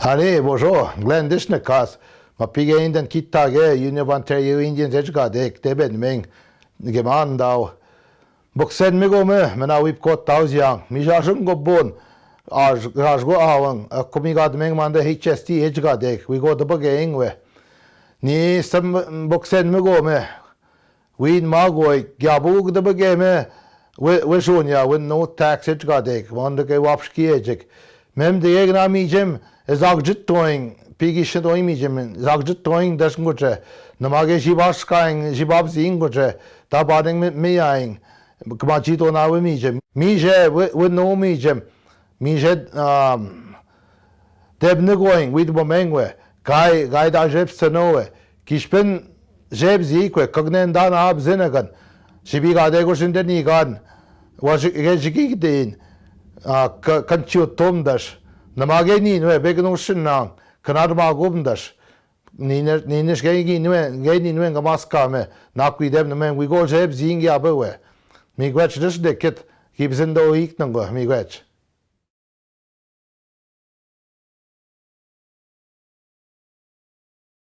Hani boşo, Glendish ne kas. Ma pige inden kittage, Univantario Indian zedgadek, debed meng, gemandau. Boksen mi go me, mena wip kot tauziang, mi jashung go bon, aj go awang, komigad meng manda HST edgadek, we go the bageng we. Ni sam boksen mi go me, win magoi, gyabug the bageme, we shonya, when no tax edgadek, wanda ke wapski ejek. Mem de egna mi jem, zagjit toing, pigi shitoing mi jem, zagjit toing das ngoche, namage jibaskaing, jibab zing ngoche, ta bading mi aing, kmachito na we mi jem. Mi je, we no mi jem, mi je, deb negoing, with bomengwe, gai da jeb sanoe, kishpen jeb zikwe, kagnen dan ab zinegan, shibiga dego shindeni gan, was gejigidin, kan chiu tom dash, namage ni nwe begno shinang, kanad ma gum dash, ninesh gegi nwe ngamaska me, nakwi dem men we go jeb zingi abewe, mi gwech dish de kit, kibzindo ik nango, mi gwech.